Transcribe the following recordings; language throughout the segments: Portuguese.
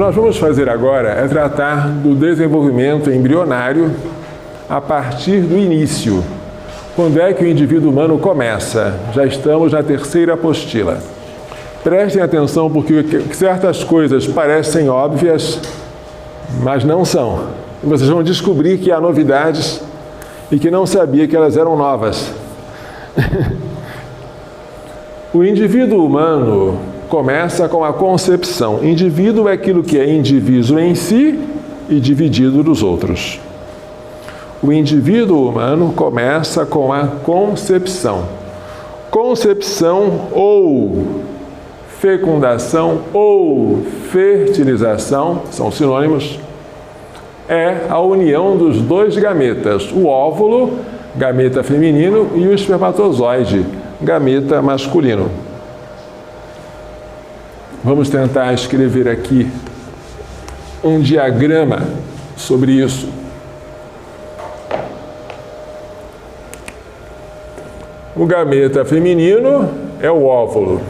nós vamos fazer agora é tratar do desenvolvimento embrionário a partir do início. Quando é que o indivíduo humano começa? Já estamos na terceira apostila. Prestem atenção porque certas coisas parecem óbvias, mas não são. E vocês vão descobrir que há novidades e que não sabia que elas eram novas. O indivíduo humano começa com a concepção. Indivíduo é aquilo que é indivíduo em si e dividido dos outros. O indivíduo humano começa com a concepção. Concepção ou fecundação ou fertilização, são sinônimos, é a união dos dois gametas, o óvulo, gameta feminino, e o espermatozoide, gameta masculino. Vamos tentar escrever aqui um diagrama sobre isso. O gameta feminino é o óvulo.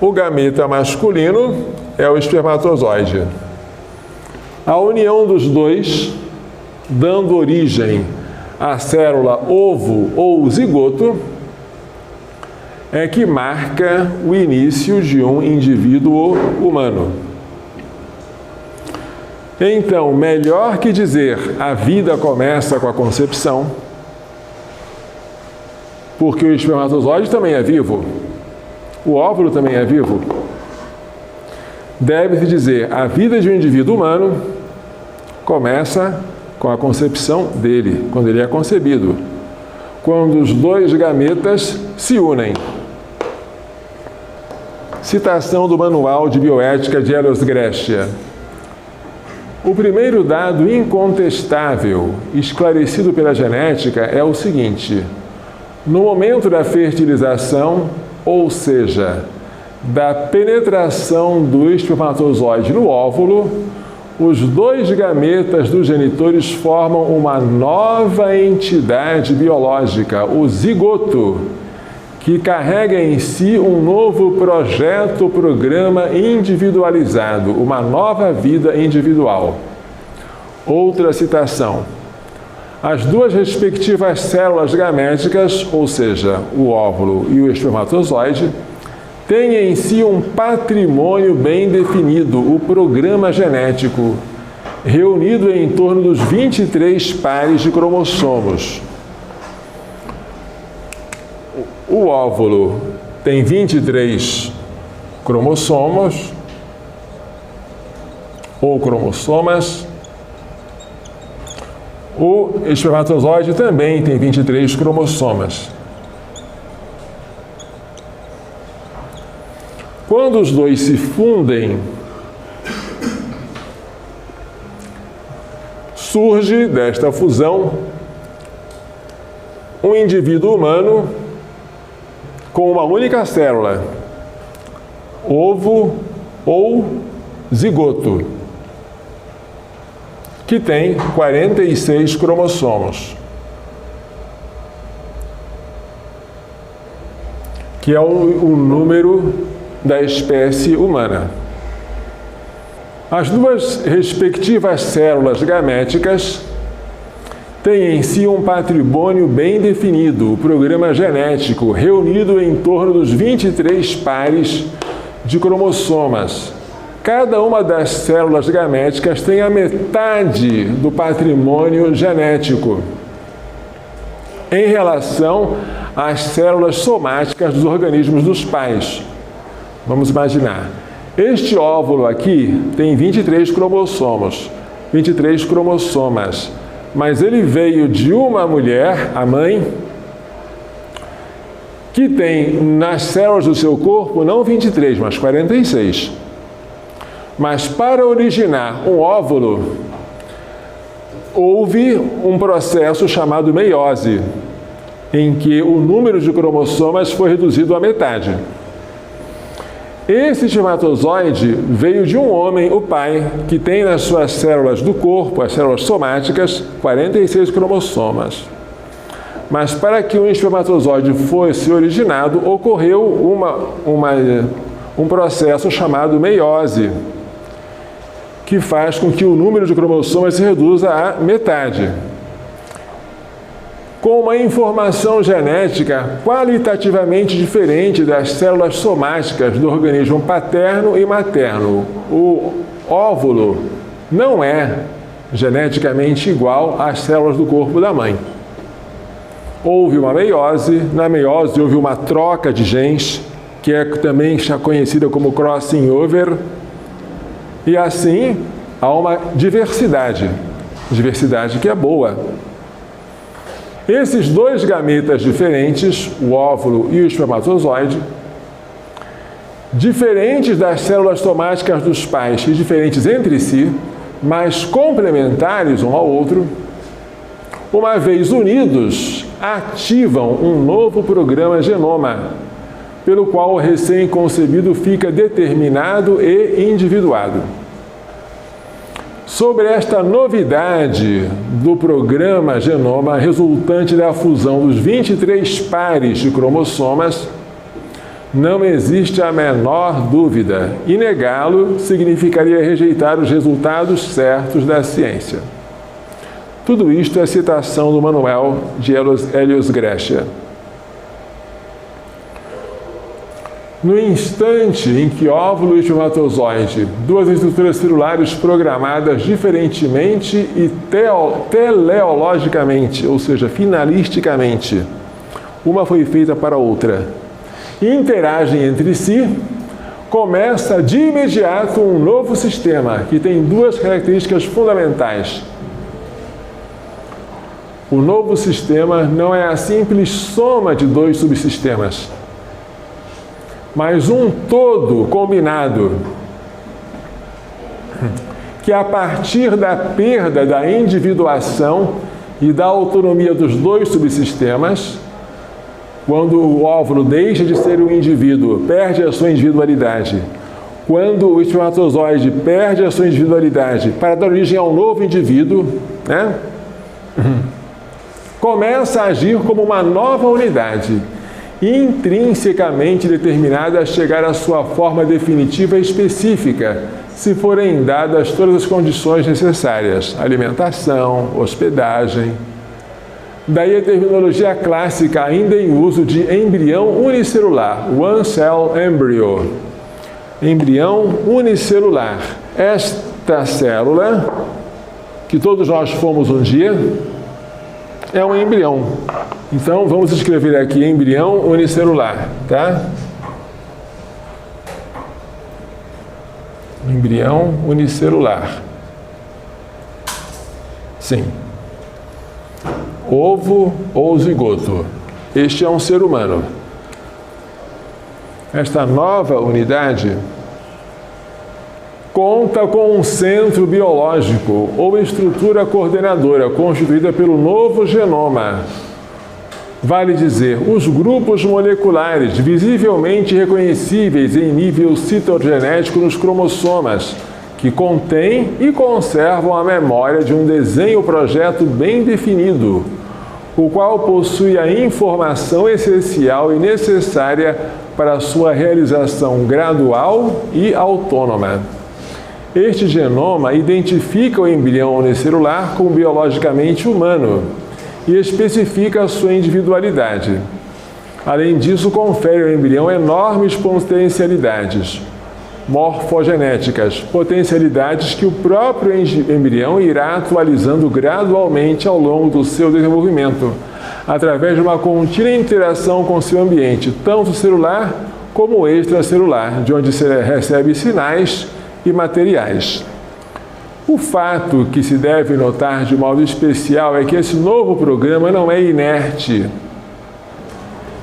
O gameta masculino é o espermatozoide. A união dos dois, dando origem à célula ovo ou zigoto, é que marca o início de um indivíduo humano. Então, melhor que dizer a vida começa com a concepção, porque o espermatozoide também é vivo, o óvulo também é vivo. Deve-se dizer a vida de um indivíduo humano começa com a concepção dele, quando ele é concebido, quando os dois gametas se unem. Citação do Manual de Bioética de Eros Greshia. O primeiro dado incontestável, esclarecido pela genética, é o seguinte: no momento da fertilização, ou seja, da penetração do espermatozoide no óvulo, os dois gametas dos genitores formam uma nova entidade biológica, o zigoto, que carrega em si um novo projeto, programa individualizado, uma nova vida individual. Outra citação. As duas respectivas células gaméticas, ou seja, o óvulo e o espermatozoide, têm em si um patrimônio bem definido, o programa genético, reunido em torno dos 23 pares de cromossomos. O óvulo tem 23 cromossomos, ou cromossomas. O espermatozoide também tem 23 cromossomas. Quando os dois se fundem, surge desta fusão um indivíduo humano com uma única célula, ovo ou zigoto, que tem 46 cromossomos, que é o número da espécie humana. As duas respectivas células gaméticas têm em si um patrimônio bem definido, o programa genético, reunido em torno dos 23 pares de cromossomas. Cada uma das células gaméticas tem a metade do patrimônio genético em relação às células somáticas dos organismos dos pais. Vamos imaginar, este óvulo aqui tem 23 cromossomas, mas ele veio de uma mulher, a mãe, que tem nas células do seu corpo não 23, mas 46. Mas para originar um óvulo, houve um processo chamado meiose, em que o número de cromossomas foi reduzido à metade. Esse espermatozoide veio de um homem, o pai, que tem nas suas células do corpo, as células somáticas, 46 cromossomas. Mas para que um espermatozoide fosse originado, ocorreu um processo chamado meiose, que faz com que o número de cromossomas se reduza à metade. Com uma informação genética qualitativamente diferente das células somáticas do organismo paterno e materno, o óvulo não é geneticamente igual às células do corpo da mãe. Houve uma meiose, na meiose houve uma troca de genes, que é também conhecida como crossing over, e assim há uma diversidade que é boa. Esses dois gametas diferentes, o óvulo e o espermatozoide, diferentes das células somáticas dos pais e diferentes entre si, mas complementares um ao outro, uma vez unidos, ativam um novo programa genoma, pelo qual o recém-concebido fica determinado e individuado. Sobre esta novidade do programa genoma resultante da fusão dos 23 pares de cromossomas, não existe a menor dúvida, e negá-lo significaria rejeitar os resultados certos da ciência. Tudo isto é citação do manual de Helios Greshia. No instante em que óvulo e espermatozoide, duas estruturas celulares programadas diferentemente e teleologicamente, ou seja, finalisticamente, uma foi feita para a outra, interagem entre si, começa de imediato um novo sistema que tem duas características fundamentais. O novo sistema não é a simples soma de dois subsistemas, mas um todo combinado, que a partir da perda da individuação e da autonomia dos dois subsistemas, quando o óvulo deixa de ser um indivíduo, perde a sua individualidade, quando o espermatozoide perde a sua individualidade para dar origem a um novo indivíduo, né? Começa a agir como uma nova unidade, intrinsecamente determinada a chegar à sua forma definitiva e específica, se forem dadas todas as condições necessárias: alimentação, hospedagem. Daí a terminologia clássica ainda em uso de embrião unicelular, one cell embryo. Embrião unicelular. Esta célula, que todos nós fomos um dia, é um embrião. Então, vamos escrever aqui embrião unicelular, tá? Embrião unicelular. Sim. Ovo ou zigoto. Este é um ser humano. Esta nova unidade conta com um centro biológico ou estrutura coordenadora constituída pelo novo genoma. Vale dizer, os grupos moleculares visivelmente reconhecíveis em nível citogenético nos cromossomas, que contêm e conservam a memória de um desenho-projeto bem definido, o qual possui a informação essencial e necessária para a sua realização gradual e autônoma. Este genoma identifica o embrião unicelular como biologicamente humano e especifica a sua individualidade. Além disso, confere ao embrião enormes potencialidades morfogenéticas, potencialidades que o próprio embrião irá atualizando gradualmente ao longo do seu desenvolvimento, através de uma contínua interação com seu ambiente, tanto celular como extracelular, de onde se recebe sinais e materiais. O fato que se deve notar de modo especial é que esse novo programa não é inerte,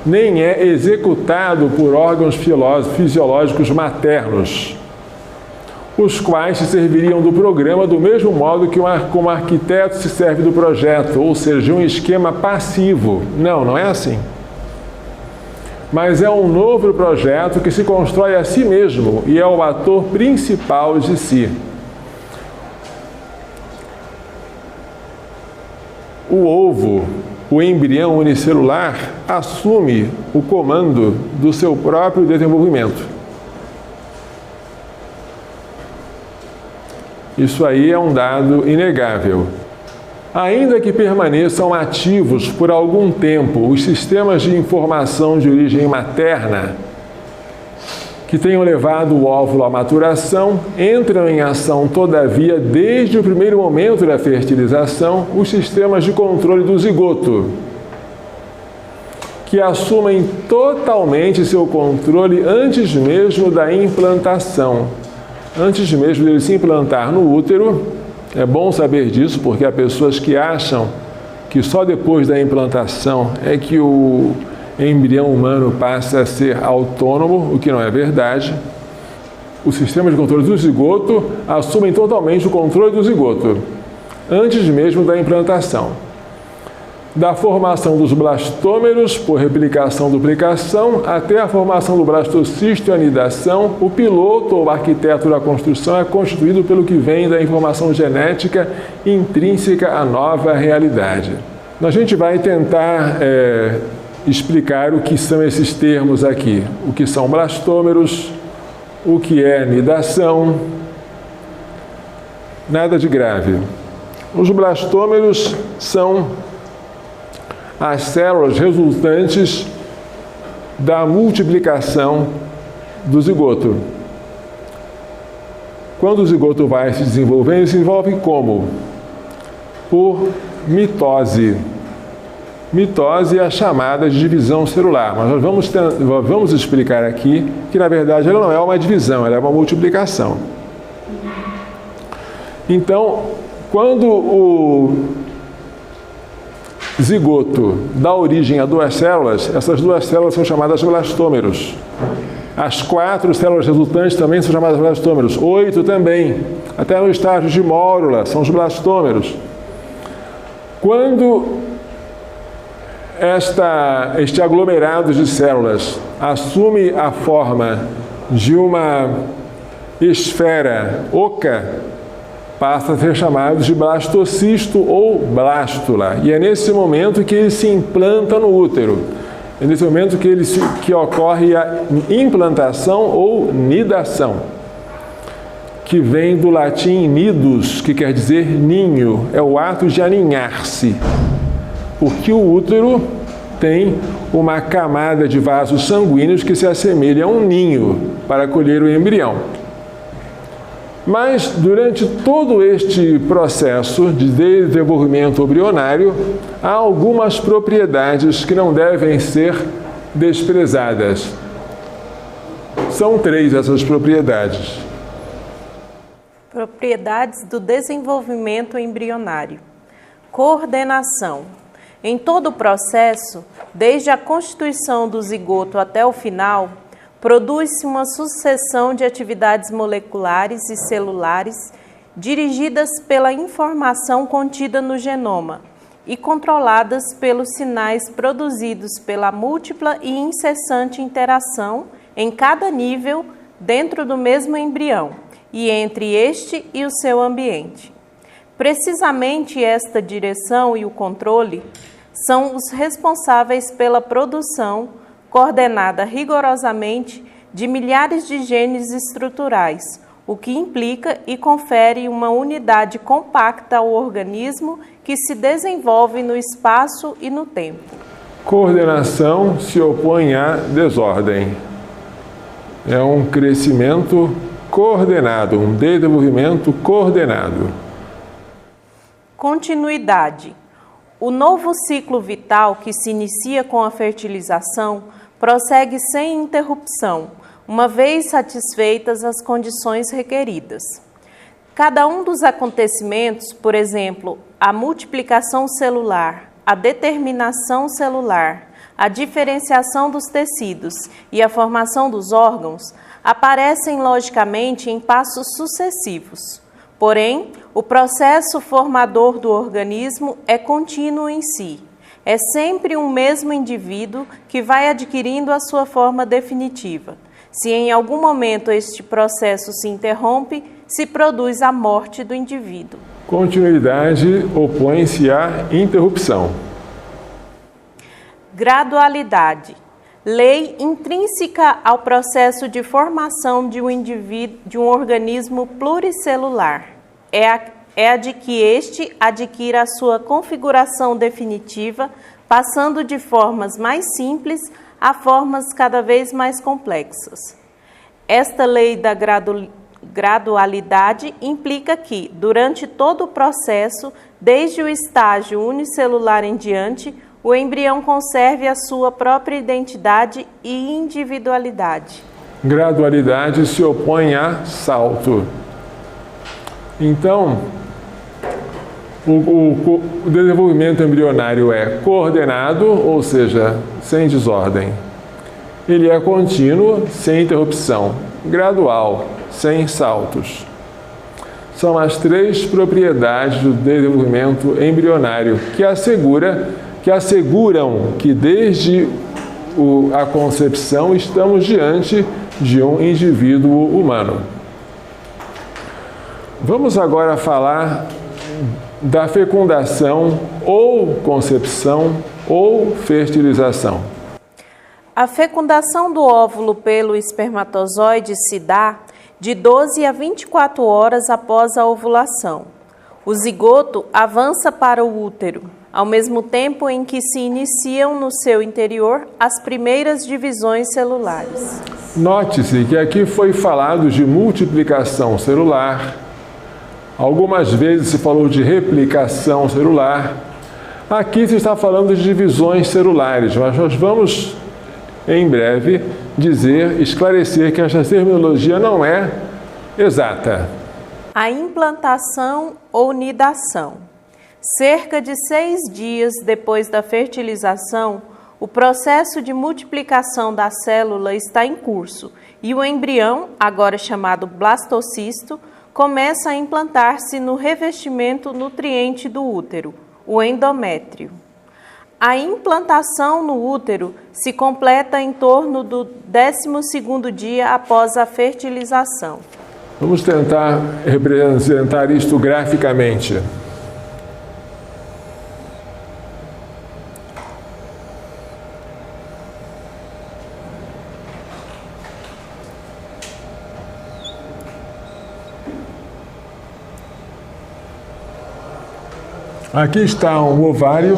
nem é executado por órgãos fisiológicos maternos, os quais se serviriam do programa do mesmo modo que como arquiteto se serve do projeto, ou seja, de um esquema passivo. Não, não é assim. Mas é um novo projeto que se constrói a si mesmo e é o ator principal de si. O ovo, o embrião unicelular, assume o comando do seu próprio desenvolvimento. Isso aí é um dado inegável. Ainda que permaneçam ativos por algum tempo os sistemas de informação de origem materna, que tenham levado o óvulo à maturação, entram em ação, todavia, desde o primeiro momento da fertilização, os sistemas de controle do zigoto, que assumem totalmente seu controle antes mesmo da implantação. Antes mesmo dele se implantar no útero, é bom saber disso, porque há pessoas que acham que só depois da implantação é que o embrião humano passa a ser autônomo, o que não é verdade. Os sistemas de controle do zigoto assumem totalmente o controle do zigoto, antes mesmo da implantação. Da formação dos blastômeros por replicação-duplicação até a formação do blastocisto e anidação, o piloto ou arquiteto da construção é constituído pelo que vem da informação genética intrínseca à nova realidade. A gente vai tentar explicar o que são esses termos aqui, o que são blastômeros, o que é anidação, nada de grave. Os blastômeros são as células resultantes da multiplicação do zigoto. Quando o zigoto vai se desenvolvendo, ele se desenvolve como? Por mitose. Mitose é a chamada de divisão celular, mas nós vamos explicar aqui que, na verdade, ela não é uma divisão, ela é uma multiplicação. Então, quando o zigoto dá origem a duas células, essas duas células são chamadas blastômeros. As 4 células resultantes também são chamadas blastômeros, 8 também, até no estágio de mórula, são os blastômeros. Quando este aglomerado de células assume a forma de uma esfera oca, passa a ser chamado de blastocisto ou blástula. E é nesse momento que ele se implanta no útero. É nesse momento que ocorre a implantação ou nidação, que vem do latim nidus, que quer dizer ninho. É o ato de aninhar-se, porque o útero tem uma camada de vasos sanguíneos que se assemelha a um ninho para acolher o embrião. Mas, durante todo este processo de desenvolvimento embrionário, há algumas propriedades que não devem ser desprezadas. São 3 essas propriedades. Propriedades do desenvolvimento embrionário. Coordenação. Em todo o processo, desde a constituição do zigoto até o final, produz-se uma sucessão de atividades moleculares e celulares dirigidas pela informação contida no genoma e controladas pelos sinais produzidos pela múltipla e incessante interação em cada nível dentro do mesmo embrião e entre este e o seu ambiente. Precisamente esta direção e o controle são os responsáveis pela produção coordenada rigorosamente de milhares de genes estruturais, o que implica e confere uma unidade compacta ao organismo que se desenvolve no espaço e no tempo. Coordenação se opõe à desordem. É um crescimento coordenado, um desenvolvimento coordenado. Continuidade. O novo ciclo vital que se inicia com a fertilização prossegue sem interrupção, uma vez satisfeitas as condições requeridas. Cada um dos acontecimentos, por exemplo, a multiplicação celular, a determinação celular, a diferenciação dos tecidos e a formação dos órgãos, aparecem logicamente em passos sucessivos. Porém, o processo formador do organismo é contínuo em si. É sempre um mesmo indivíduo que vai adquirindo a sua forma definitiva. Se em algum momento este processo se interrompe, se produz a morte do indivíduo. Continuidade opõe-se à interrupção. Gradualidade. Lei intrínseca ao processo de formação de um organismo pluricelular. é a de que este adquira a sua configuração definitiva, passando de formas mais simples a formas cada vez mais complexas. Esta lei da gradualidade implica que, durante todo o processo, desde o estágio unicelular em diante, o embrião conserve a sua própria identidade e individualidade. Gradualidade se opõe a salto. Então, o desenvolvimento embrionário é coordenado, ou seja, sem desordem. Ele é contínuo, sem interrupção. Gradual, sem saltos. São as três propriedades do desenvolvimento embrionário que asseguram que desde a concepção estamos diante de um indivíduo humano. Vamos agora falar da fecundação ou concepção ou fertilização. A fecundação do óvulo pelo espermatozoide se dá de 12 a 24 horas após a ovulação. O zigoto avança para o útero, ao mesmo tempo em que se iniciam no seu interior as primeiras divisões celulares. Note-se que aqui foi falado de multiplicação celular, algumas vezes se falou de replicação celular, aqui se está falando de divisões celulares, mas nós vamos, em breve, esclarecer que esta terminologia não é exata. A implantação ou nidação. Cerca de 6 dias depois da fertilização, o processo de multiplicação da célula está em curso e o embrião, agora chamado blastocisto, começa a implantar-se no revestimento nutriente do útero, o endométrio. A implantação no útero se completa em torno do 12º dia após a fertilização. Vamos tentar representar isto graficamente. Aqui está um ovário.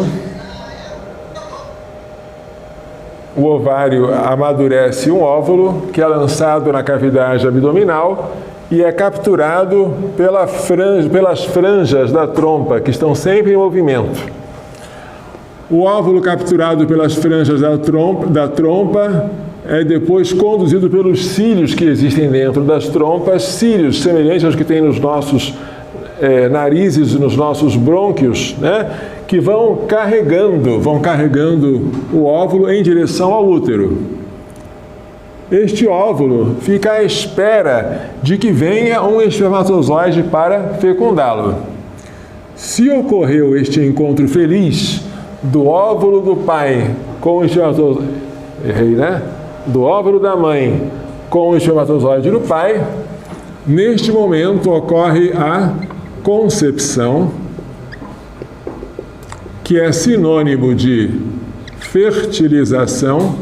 O ovário amadurece um óvulo que é lançado na cavidade abdominal e é capturado pelas franjas da trompa, que estão sempre em movimento. O óvulo capturado pelas franjas da trompa é depois conduzido pelos cílios que existem dentro das trompas, cílios semelhantes aos que tem nos nossos narizes, nos nossos brônquios, né? Que vão carregando o óvulo em direção ao útero. Este óvulo fica à espera de que venha um espermatozoide para fecundá-lo. Se ocorreu este encontro feliz do óvulo do pai com o espermatozoide, do óvulo da mãe com o espermatozoide do pai, neste momento ocorre a concepção, que é sinônimo de fertilização,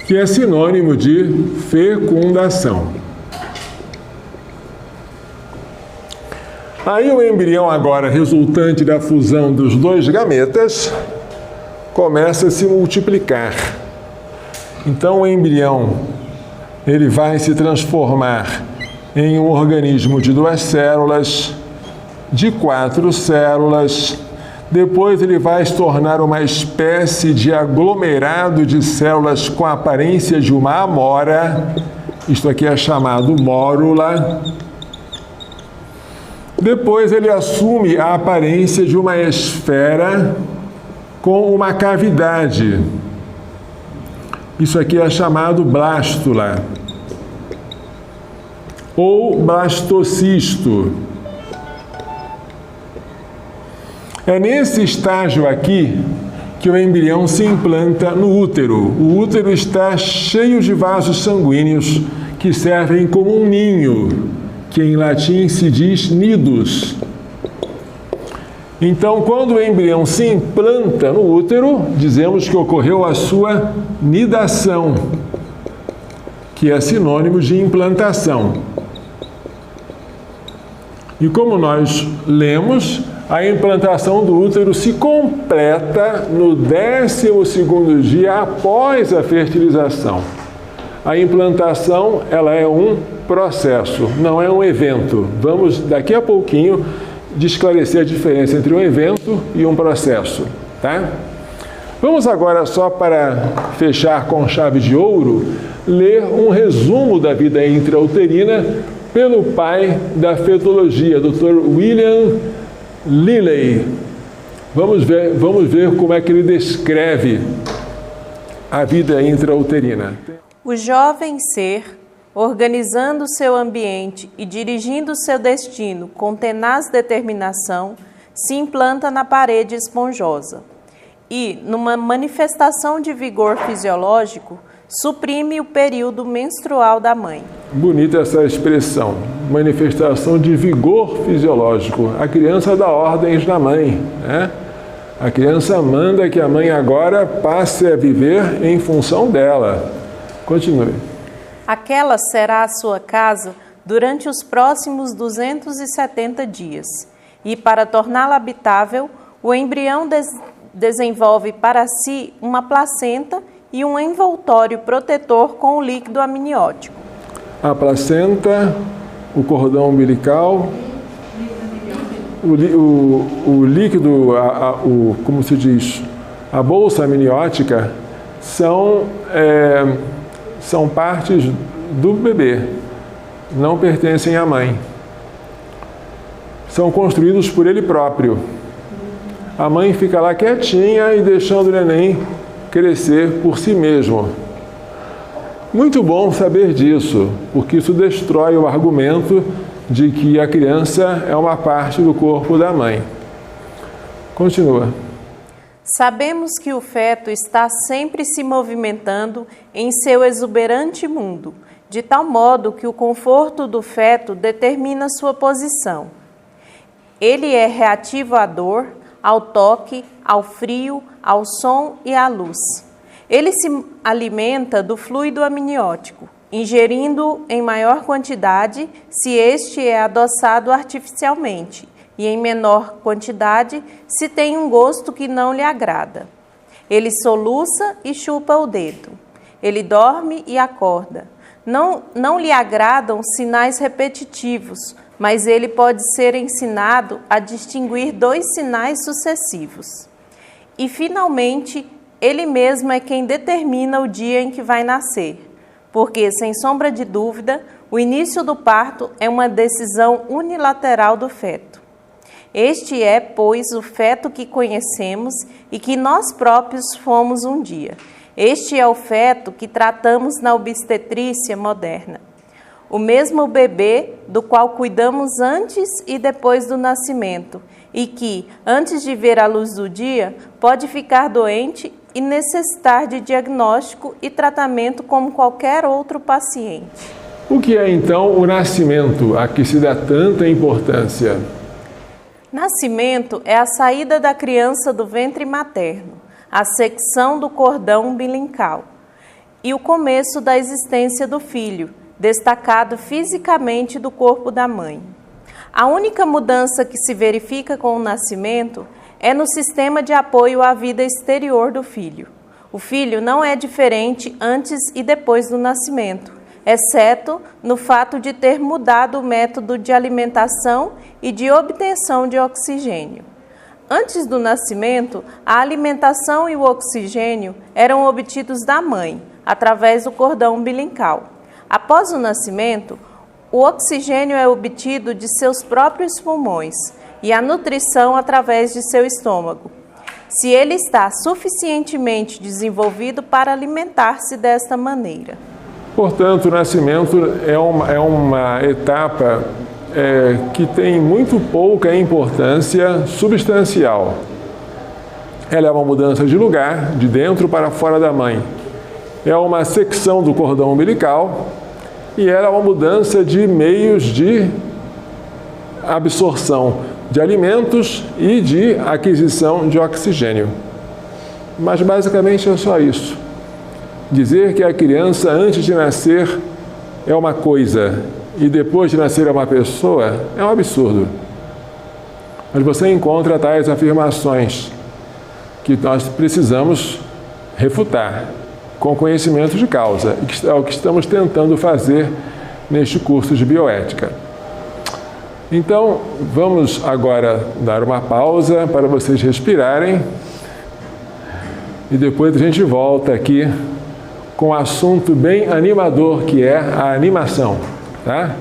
que é sinônimo de fecundação. Aí o embrião, agora resultante da fusão dos dois gametas, começa a se multiplicar. Então o embrião, ele vai se transformar em um organismo de 2 células, de 4 células, depois ele vai se tornar uma espécie de aglomerado de células com a aparência de uma amora, isto aqui é chamado mórula. Depois ele assume a aparência de uma esfera com uma cavidade, isso aqui é chamado blástula, ou blastocisto. É nesse estágio aqui que o embrião se implanta no útero. O útero está cheio de vasos sanguíneos que servem como um ninho, que em latim se diz nidus. Então, quando o embrião se implanta no útero, dizemos que ocorreu a sua nidação, que é sinônimo de implantação. E como nós lemos, a implantação do útero se completa no 12º dia após a fertilização. A implantação, ela é um processo, não é um evento. Vamos, daqui a pouquinho, esclarecer a diferença entre um evento e um processo, tá? Vamos agora, só para fechar com chave de ouro, ler um resumo da vida intrauterina pelo pai da fetologia, Dr. William Lilly. Vamos ver como é que ele descreve a vida intrauterina. O jovem ser, organizando seu ambiente e dirigindo seu destino com tenaz determinação, se implanta na parede esponjosa e, numa manifestação de vigor fisiológico, suprime o período menstrual da mãe. Bonita essa expressão, manifestação de vigor fisiológico. A criança dá ordens na mãe, né? A criança manda que a mãe agora passe a viver em função dela. Continue. Aquela será a sua casa durante os próximos 270 dias, e para torná-la habitável, o embrião desenvolve para si uma placenta e um envoltório protetor com o líquido amniótico. A placenta, o cordão umbilical, o líquido, como se diz, a bolsa amniótica são partes do bebê, não pertencem à mãe. São construídos por ele próprio. A mãe fica lá quietinha e deixando o neném crescer por si mesmo. Muito bom saber disso, porque isso destrói o argumento de que a criança é uma parte do corpo da mãe. Continua. Sabemos que o feto está sempre se movimentando em seu exuberante mundo, de tal modo que o conforto do feto determina sua posição. Ele é reativo à dor, ao toque, ao frio, ao som e à luz. Ele se alimenta do fluido amniótico, ingerindo em maior quantidade se este é adoçado artificialmente, e em menor quantidade se tem um gosto que não lhe agrada. Ele soluça e chupa o dedo. Ele dorme e acorda. Não lhe agradam sinais repetitivos, mas ele pode ser ensinado a distinguir 2 sinais sucessivos. E, finalmente, ele mesmo é quem determina o dia em que vai nascer, porque, sem sombra de dúvida, o início do parto é uma decisão unilateral do feto. Este é, pois, o feto que conhecemos e que nós próprios fomos um dia. Este é o feto que tratamos na obstetrícia moderna. O mesmo bebê do qual cuidamos antes e depois do nascimento e que, antes de ver a luz do dia, pode ficar doente e necessitar de diagnóstico e tratamento como qualquer outro paciente. O que é, então, o nascimento, a que se dá tanta importância? Nascimento é a saída da criança do ventre materno, a secção do cordão umbilical e o começo da existência do filho, destacado fisicamente do corpo da mãe. A única mudança que se verifica com o nascimento é no sistema de apoio à vida exterior do filho. O filho não é diferente antes e depois do nascimento, exceto no fato de ter mudado o método de alimentação e de obtenção de oxigênio. Antes do nascimento, a alimentação e o oxigênio eram obtidos da mãe, através do cordão umbilical. Após o nascimento, o oxigênio é obtido de seus próprios pulmões e a nutrição através de seu estômago, se ele está suficientemente desenvolvido para alimentar-se desta maneira. Portanto, o nascimento é uma etapa que tem muito pouca importância substancial. Ela é uma mudança de lugar, de dentro para fora da mãe. É uma secção do cordão umbilical e ela é uma mudança de meios de absorção de alimentos e de aquisição de oxigênio. Mas basicamente é só isso. Dizer que a criança antes de nascer é uma coisa e depois de nascer uma pessoa é um absurdo. Mas você encontra tais afirmações que nós precisamos refutar com conhecimento de causa, e que é o que estamos tentando fazer neste curso de bioética. Então, vamos agora dar uma pausa para vocês respirarem e depois a gente volta aqui com um assunto bem animador, que é a animação, tá?